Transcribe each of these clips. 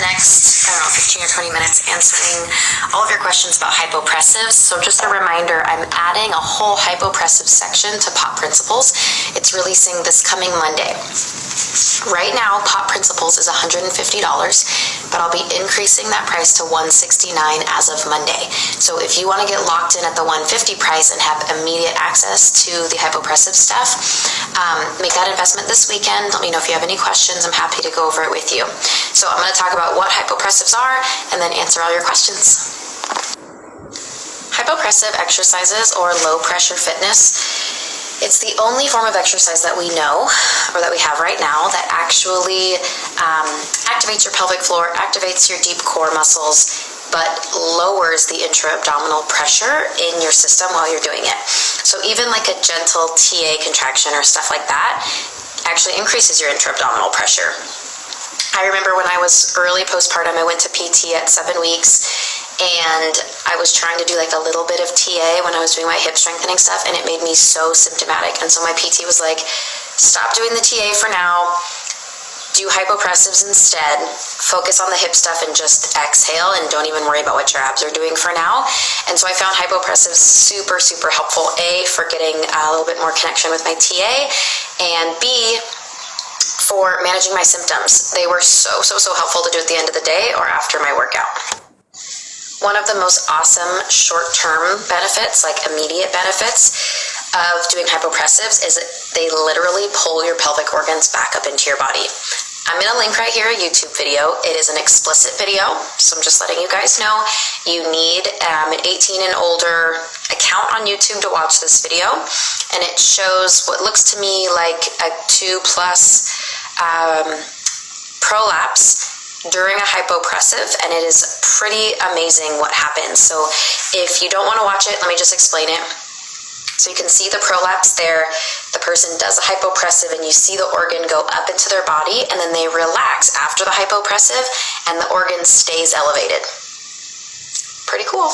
next, 15 or 20 minutes answering all of your questions about hypopressives. So just a reminder, I'm adding a whole hypopressive section to Pop Principles. It's releasing this coming Monday. Right now, Pop Principles is $150, but I'll be increasing that price to $169 as of Monday. So if you want to get locked in at the $150 price and have immediate access to the hypopressive stuff, make that investment this weekend. Let me know if you have any questions. I'm happy to go over it with you. So I'm going to talk about what hypopressives are and then answer all your questions. Hypopressive exercises or low pressure fitness. It's the only form of exercise that we know, or that we have right now, that actually activates your pelvic floor, activates your deep core muscles, but lowers the intra-abdominal pressure in your system while you're doing it. So even like a gentle TA contraction or stuff like that actually increases your intra-abdominal pressure. I remember when I was early postpartum, I went to PT at 7 weeks, and I was trying to do like a little bit of TA when I was doing my hip strengthening stuff, and it made me so symptomatic. And so my PT was like, stop doing the TA for now, do hypopressives instead, focus on the hip stuff and just exhale and don't even worry about what your abs are doing for now. And so I found hypopressives super, super helpful, A, for getting a little bit more connection with my TA, and B, for managing my symptoms. They were so helpful to do at the end of the day or after my workout. One of the most awesome short-term benefits, like immediate benefits of doing hypopressives, is that they literally pull your pelvic organs back up into your body. I'm going to link right here a YouTube video. It is an explicit video, so I'm just letting you guys know you need an 18 and older account on YouTube to watch this video, and it shows what looks to me like a 2+ prolapse during a hypopressive, and it is pretty amazing what happens. So if you don't want to watch it, let me just explain it. So you can see the prolapse there. The person does a hypopressive and you see the organ go up into their body, and then they relax after the hypopressive and the organ stays elevated. Pretty cool.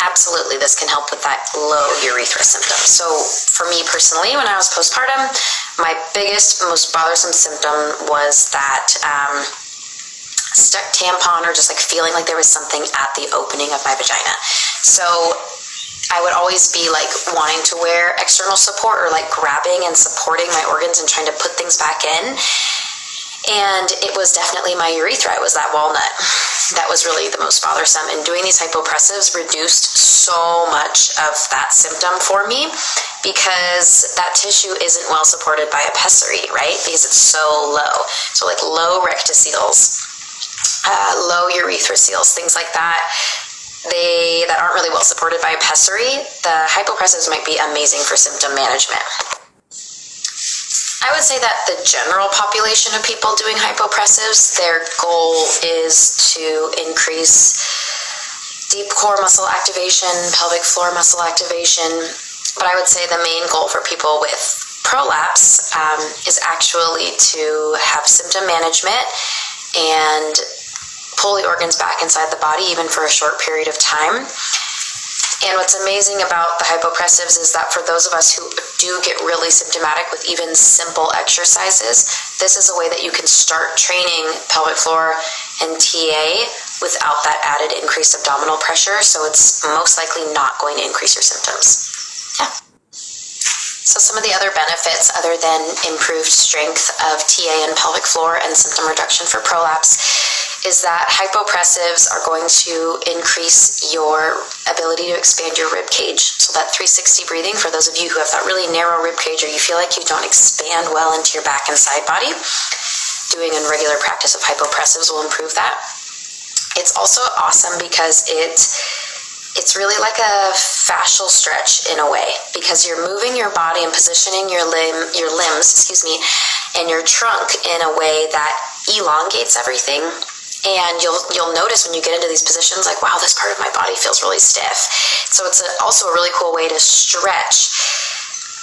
Absolutely, this can help with that low urethra symptom. So for me personally, when I was postpartum, my biggest, most bothersome symptom was that stuck tampon, or just like feeling like there was something at the opening of my vagina. So I would always be like wanting to wear external support, or like grabbing and supporting my organs and trying to put things back in. And it was definitely my urethra. It was that walnut. That was really the most bothersome. And doing these hypopressives reduced so much of that symptom for me, because that tissue isn't well supported by a pessary, right? Because it's so low. So like low rectoceles, low urethroceles, things like that, that aren't really well supported by a pessary, the hypopressives might be amazing for symptom management. I would say that the general population of people doing hypopressives, their goal is to increase deep core muscle activation, pelvic floor muscle activation. But I would say the main goal for people with prolapse is actually to have symptom management and pull the organs back inside the body, even for a short period of time. And what's amazing about the hypopressives is that for those of us who do get really symptomatic with even simple exercises, this is a way that you can start training pelvic floor and TA without that added increased abdominal pressure. So it's most likely not going to increase your symptoms. Yeah. So some of the other benefits, other than improved strength of TA and pelvic floor and symptom reduction for prolapse, is that hypopressives are going to increase your ability to expand your rib cage. So that 360 breathing, for those of you who have that really narrow rib cage, or you feel like you don't expand well into your back and side body, doing a regular practice of hypopressives will improve that. It's also awesome because it's really like a fascial stretch in a way, because you're moving your body and positioning your limbs, and your trunk in a way that elongates everything. And you'll notice when you get into these positions, like, wow, this part of my body feels really stiff. So it's also a really cool way to stretch.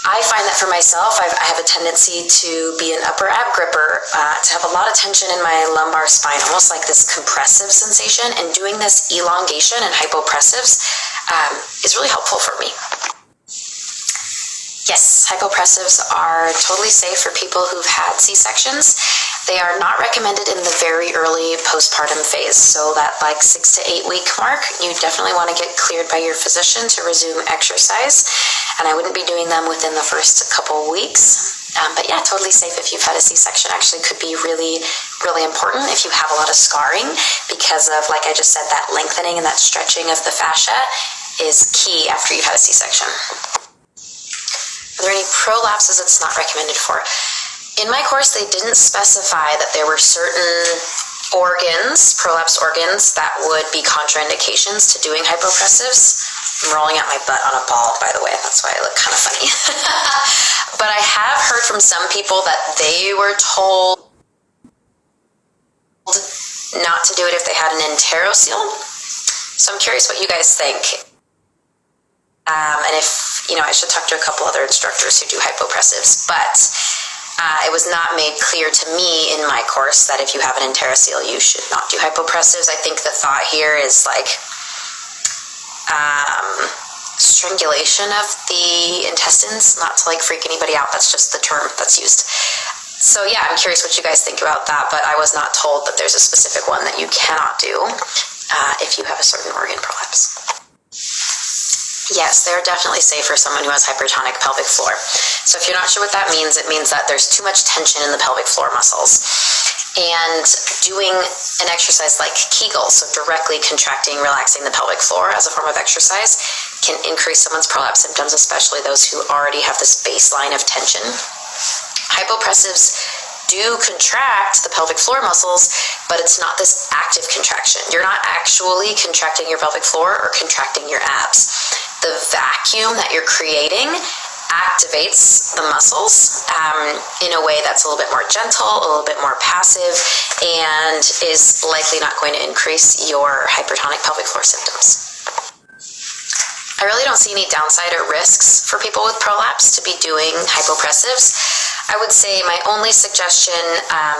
I find that for myself, I have a tendency to be an upper ab gripper, to have a lot of tension in my lumbar spine, almost like this compressive sensation. And doing this elongation and hypopressives is really helpful for me. Yes, hypopressives are totally safe for people who've had C-sections. They are not recommended in the very early postpartum phase. So that like 6 to 8 week mark, you definitely want to get cleared by your physician to resume exercise. And I wouldn't be doing them within the first couple weeks. But yeah, totally safe if you've had a C-section. Actually could be really, really important if you have a lot of scarring, because of, like I just said, that lengthening and that stretching of the fascia is key after you've had a C-section. Are there any prolapses it's not recommended for? In my course, they didn't specify that there were certain organs, prolapse organs, that would be contraindications to doing hypopressives. I'm rolling out my butt on a ball, by the way. That's why I look kind of funny. But I have heard from some people that they were told not to do it if they had an enterocele. So I'm curious what you guys think. And if, I should talk to a couple other instructors who do hypopressives, but it was not made clear to me in my course that if you have an enterocele, you should not do hypopressives. I think the thought here is like strangulation of the intestines, not to like freak anybody out. That's just the term that's used. So yeah, I'm curious what you guys think about that, but I was not told that there's a specific one that you cannot do if you have a certain organ prolapse. Yes, they're definitely safe for someone who has hypertonic pelvic floor. So if you're not sure what that means, it means that there's too much tension in the pelvic floor muscles. And doing an exercise like Kegel, so directly contracting, relaxing the pelvic floor as a form of exercise, can increase someone's prolapse symptoms, especially those who already have this baseline of tension. Hypopressives do contract the pelvic floor muscles, but it's not this active contraction. You're not actually contracting your pelvic floor or contracting your abs. The vacuum that you're creating activates the muscles in a way that's a little bit more gentle, a little bit more passive, and is likely not going to increase your hypertonic pelvic floor symptoms. I really don't see any downside or risks for people with prolapse to be doing hypopressives. I would say my only suggestion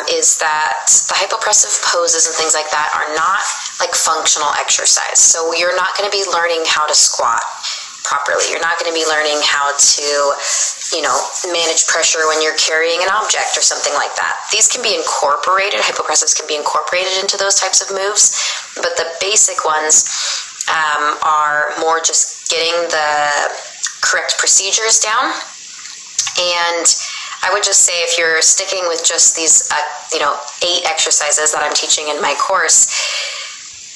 is that the hypopressive poses and things like that are not like functional exercise. So you're not going to be learning how to squat properly. You're not going to be learning how to, manage pressure when you're carrying an object or something like that. These can be incorporated, hypopressives can be incorporated into those types of moves, but the basic ones are more just getting the correct procedures down. And I would just say if you're sticking with just these, 8 exercises that I'm teaching in my course,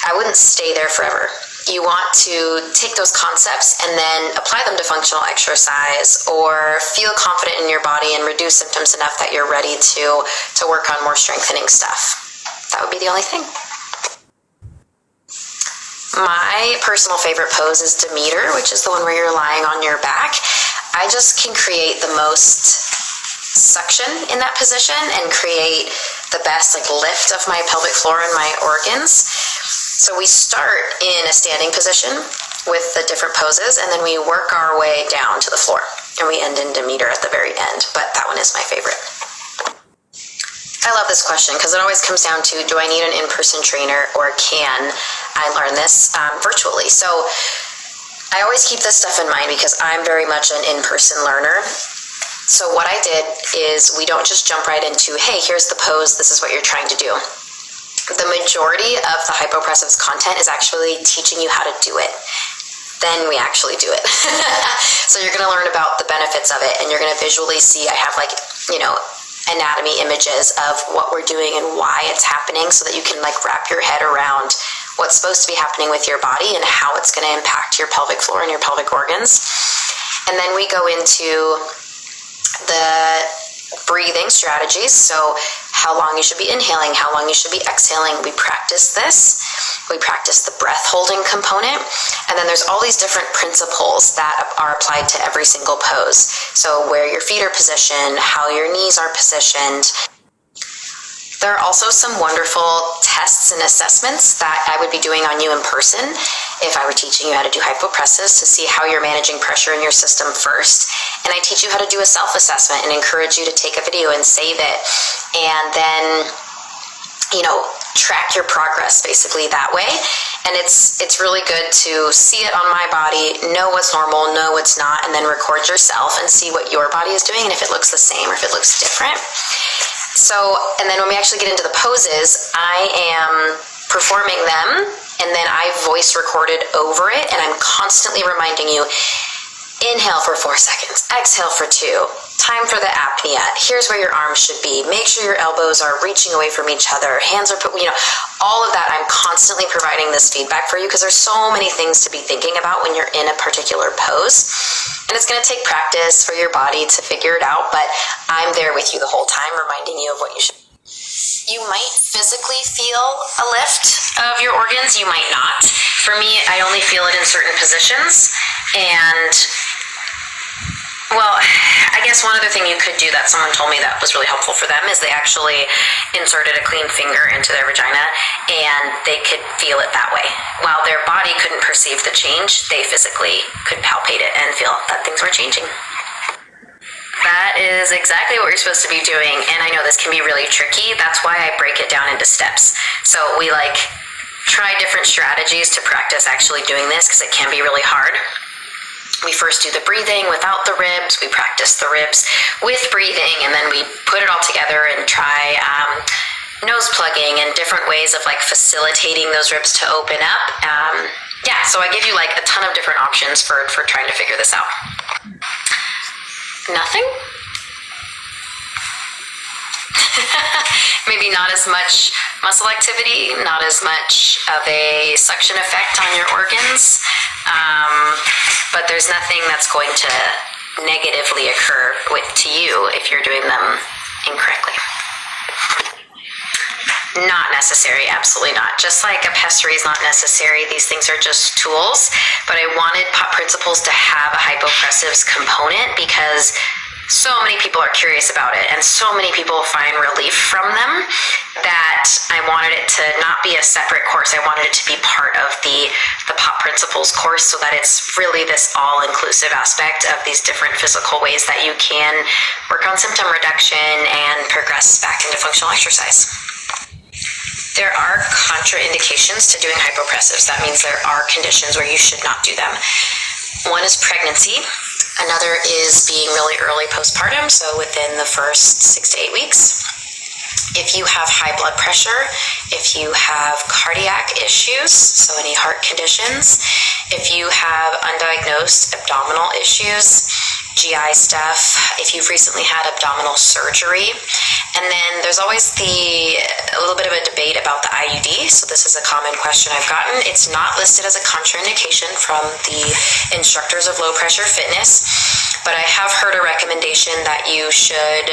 I wouldn't stay there forever. You want to take those concepts and then apply them to functional exercise, or feel confident in your body and reduce symptoms enough that you're ready to work on more strengthening stuff. That would be the only thing. My personal favorite pose is Demeter, which is the one where you're lying on your back. I just can create the most suction in that position and create the best lift of my pelvic floor and my organs. So we start in a standing position with the different poses, and then we work our way down to the floor, and we end in Demeter at the very end, but that one is my favorite. I love this question because it always comes down to, do I need an in-person trainer, or can I learn this virtually? So I always keep this stuff in mind because I'm very much an in-person learner. So what I did is we don't just jump right into, hey, here's the pose, this is what you're trying to do. The majority of the hypopressives content is actually teaching you how to do it. Then we actually do it. So you're going to learn about the benefits of it, and you're going to visually see, I have anatomy images of what we're doing and why it's happening, so that you can wrap your head around what's supposed to be happening with your body and how it's going to impact your pelvic floor and your pelvic organs. And then we go into the breathing strategies. So how long you should be inhaling, how long you should be exhaling. We practice this. We practice the breath holding component. And then there's all these different principles that are applied to every single pose. So where your feet are positioned, how your knees are positioned. There are also some wonderful tests and assessments that I would be doing on you in person if I were teaching you how to do hypopressives, to see how you're managing pressure in your system first. And I teach you how to do a self-assessment and encourage you to take a video and save it, and then track your progress basically that way. And it's really good to see it on my body, know what's normal, know what's not, and then record yourself and see what your body is doing and if it looks the same or if it looks different. So, and then when we actually get into the poses, I am performing them, and then I voice recorded over it, and I'm constantly reminding you, inhale for 4 seconds, exhale for 2, time for the apnea, here's where your arms should be, make sure your elbows are reaching away from each other, hands are put, all of that. I'm constantly providing this feedback for you because there's so many things to be thinking about when you're in a particular pose, and it's going to take practice for your body to figure it out, but I'm there with you the whole time, reminding you of what you should. You might physically feel a lift of your organs, you might not. For me, I only feel it in certain positions, and well, I guess one other thing you could do that someone told me that was really helpful for them is they actually inserted a clean finger into their vagina and they could feel it that way. While their body couldn't perceive the change, they physically could palpate it and feel that things were changing. That is exactly what you're supposed to be doing, and I know this can be really tricky. That's why I break it down into steps. So we try different strategies to practice actually doing this because it can be really hard. We first do the breathing without the ribs, we practice the ribs with breathing, and then we put it all together and try nose plugging and different ways of facilitating those ribs to open up. So I give you a ton of different options for trying to figure this out. Nothing? Maybe not as much muscle activity, not as much of a suction effect on your organs, but there's nothing that's going to negatively occur to you if you're doing them incorrectly. Not necessary, absolutely not. Just like a pessary is not necessary, these things are just tools, but I wanted Pop Principles to have a hypopressives component because so many people are curious about it and so many people find relief from them that I wanted it to not be a separate course. I wanted it to be part of the Pop Principles course so that it's really this all-inclusive aspect of these different physical ways that you can work on symptom reduction and progress back into functional exercise. There are contraindications to doing hypopressives. That means there are conditions where you should not do them. One is pregnancy. Another is being really early postpartum, so within the first 6 to 8 weeks. If you have high blood pressure, if you have cardiac issues, so any heart conditions, if you have undiagnosed abdominal issues, GI stuff, if you've recently had abdominal surgery, and then there's always a little bit of a debate about the IUD, so this is a common question I've gotten. It's not listed as a contraindication from the instructors of low pressure fitness, but I have heard a recommendation that you should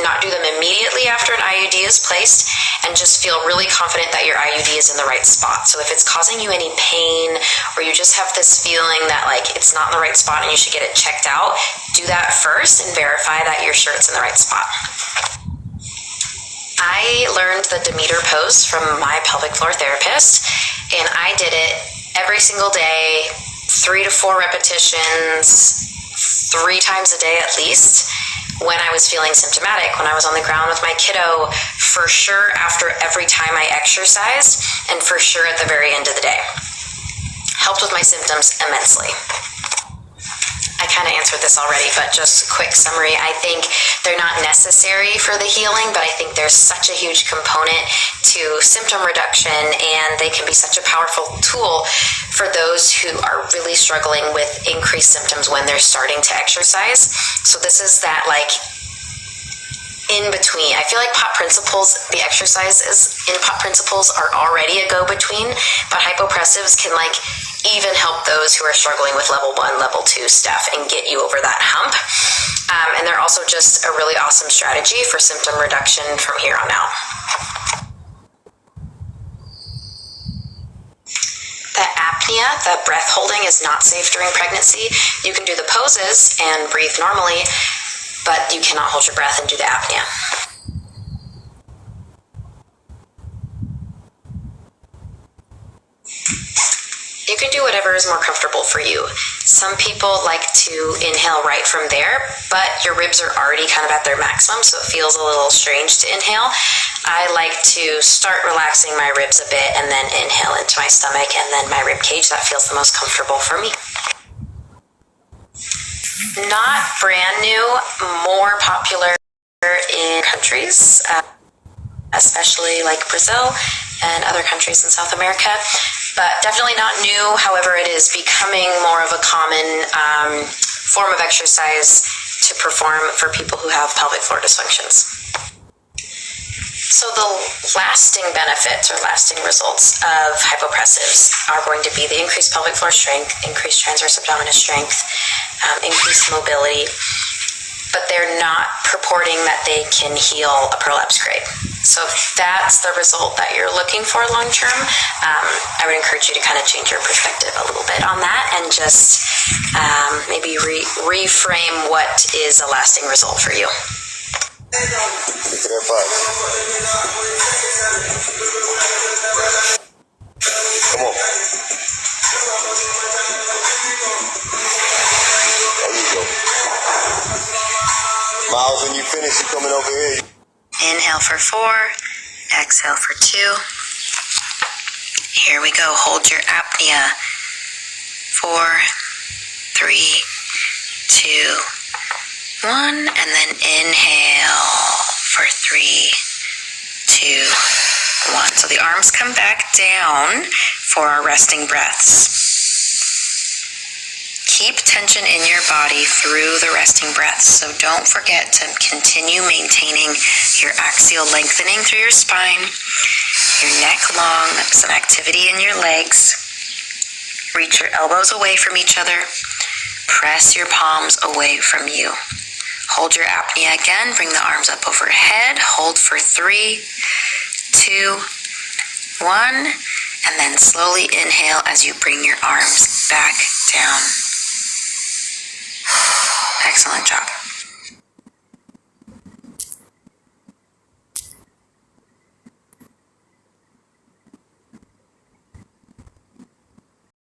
not do them immediately after an IUD is placed and just feel really confident that your IUD is in the right spot. So if it's causing you any pain or you just have this feeling that it's not in the right spot and you should get it checked out, do that first and verify that you're sure it's in the right spot. I learned the Demeter pose from my pelvic floor therapist, and I did it every single day, 3 to 4 repetitions, 3 times a day at least, when I was feeling symptomatic, when I was on the ground with my kiddo, for sure after every time I exercised, and for sure at the very end of the day. Helped with my symptoms immensely. I kind of answered this already, but just quick summary. I think they're not necessary for the healing, but I think there's such a huge component to symptom reduction, and they can be such a powerful tool for those who are really struggling with increased symptoms when they're starting to exercise. So this is that in between. I feel like Pop Principles, the exercises in Pop Principles are already a go-between, but hypopressives can even help those who are struggling with level 1, level 2 stuff and get you over that hump. And they're also just a really awesome strategy for symptom reduction from here on out. The apnea, the breath holding, is not safe during pregnancy. You can do the poses and breathe normally, but you cannot hold your breath and do the apnea. You can do whatever is more comfortable for you. Some people like to inhale right from there, but your ribs are already kind of at their maximum, so it feels a little strange to inhale. I like to start relaxing my ribs a bit and then inhale into my stomach and then my rib cage. That feels the most comfortable for me. Not brand new, more popular in countries, especially like Brazil and other countries in South America, but definitely not new. However, it is becoming more of a common form of exercise to perform for people who have pelvic floor dysfunctions. So the lasting benefits or lasting results of hypopressives are going to be the increased pelvic floor strength, increased transverse abdominal strength, increased mobility, but they're not purporting that they can heal a prolapse grade. So if that's the result that you're looking for long term, I would encourage you to kind of change your perspective a little bit on that and just maybe reframe what is a lasting result for you. Come on. There you go. Miles, when you finish, you coming over here. Inhale for 4, exhale for 2. Here we go. Hold your apnea. 4, 3, 2, 1, and then inhale for 3, 2, 1. So the arms come back down for our resting breaths. Keep tension in your body through the resting breaths. So don't forget to continue maintaining your axial lengthening through your spine, your neck long, some activity in your legs. Reach your elbows away from each other. Press your palms away from you. Hold your apnea again. Bring the arms up overhead. Hold for 3, 2, 1. And then slowly inhale as you bring your arms back down. Excellent job.